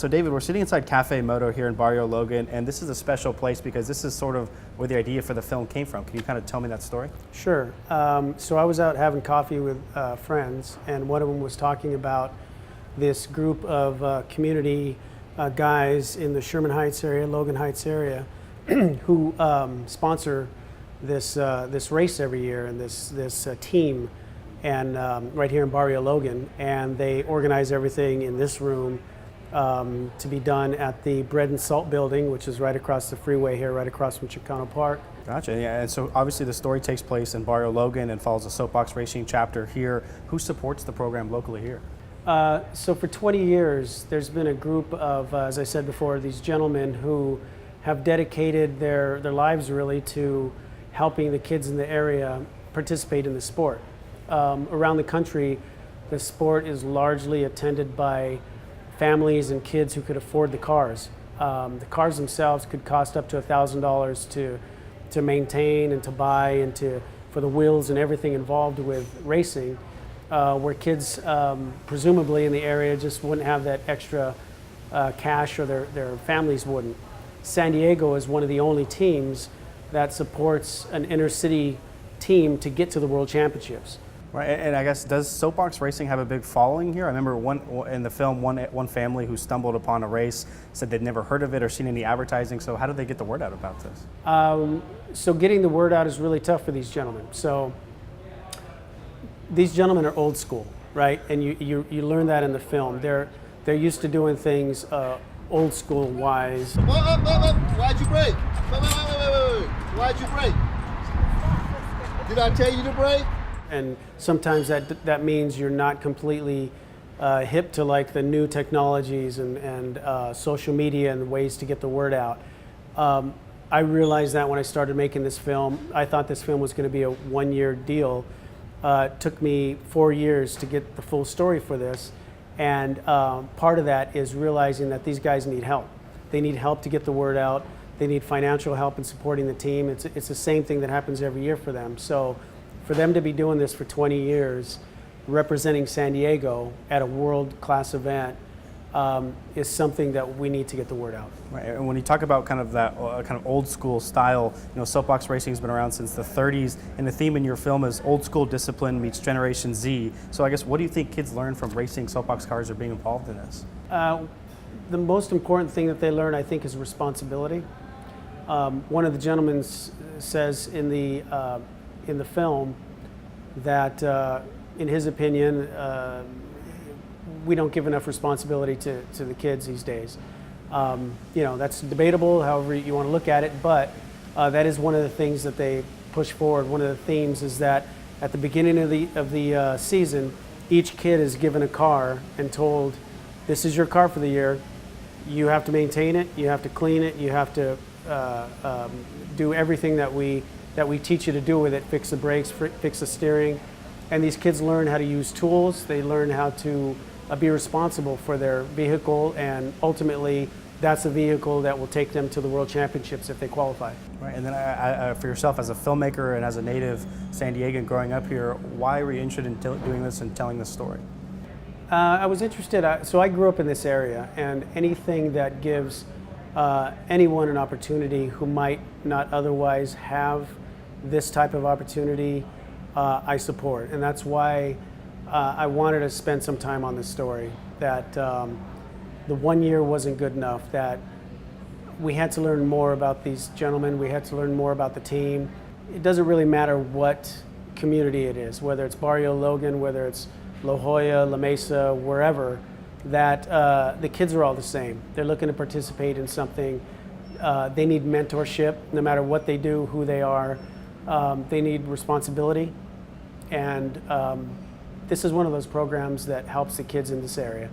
So David, we're sitting inside Cafe Moto here in Barrio Logan, and this is a special place because this is sort of where the idea for the film came from. Can you kind of tell me that story? Sure. So I was out having coffee with friends, and one of them was talking about this group of community guys in the Sherman Heights area, Logan Heights area, who sponsor this race every year, and this team, and right here in Barrio Logan, and they organize everything in this room to be done at the Bread and Salt building, which is right across the freeway here, right across from Chicano Park. Gotcha. Yeah, and so obviously the story takes place in Barrio Logan and follows the soapbox racing chapter here. Who supports the program locally here? So for 20 years, there's been a group of, as I said before, these gentlemen who have dedicated their lives really to helping the kids in the area participate in the sport. Around the country, the sport is largely attended by families and kids who could afford the cars. The cars themselves could cost up to $1,000 to maintain and to buy and for the wheels and everything involved with racing, where kids presumably in the area just wouldn't have that extra cash, or their families wouldn't. San Diego is one of the only teams that supports an inner city team to get to the World Championships. Right, and I guess, does soapbox racing have a big following here? I remember in the film, one family who stumbled upon a race said they'd never heard of it or seen any advertising. So how did they get the word out about this? So getting the word out is really tough for these gentlemen. So these gentlemen are old school, right? And you learn that in the film. They're used to doing things old school wise. Why'd you break? Wait. Why'd you break? Did I tell you to break? And sometimes that means you're not completely hip to like the new technologies and social media and ways to get the word out. I realized that when I started making this film. I thought this film was going to be a one-year deal. It took me 4 years to get the full story for this. And part of that is realizing that these guys need help. They need help to get the word out. They need financial help in supporting the team. It's the same thing that happens every year for them. So for them to be doing this for 20 years, representing San Diego at a world-class event, is something that we need to get the word out. Right, and when you talk about kind of that kind of old school style, soapbox racing has been around since the 30s, and the theme in your film is old school discipline meets Generation Z. So I guess, what do you think kids learn from racing soapbox cars or being involved in this? The most important thing that they learn, I think, is responsibility. One of the gentlemen says in the film that, in his opinion, we don't give enough responsibility to the kids these days. That's debatable, however you want to look at it, but that is one of the things that they push forward. One of the themes is that at the beginning of the season, each kid is given a car and told, this is your car for the year. You have to maintain it, you have to clean it, you have to do everything that we teach you to do with it, fix the brakes, fix the steering. And these kids learn how to use tools, they learn how to be responsible for their vehicle, and ultimately that's the vehicle that will take them to the World Championships if they qualify. Right, and then for yourself as a filmmaker and as a native San Diegan growing up here, why were you interested in doing this and telling this story? I was interested, so I grew up in this area, and anything that gives anyone an opportunity who might not otherwise have this type of opportunity, I support. And that's why I wanted to spend some time on this story, that the 1 year wasn't good enough, that we had to learn more about these gentlemen, we had to learn more about the team. It doesn't really matter what community it is, whether it's Barrio Logan, whether it's La Jolla, La Mesa, wherever, that the kids are all the same. They're looking to participate in something. They need mentorship, no matter what they do, who they are. They need responsibility, and this is one of those programs that helps the kids in this area.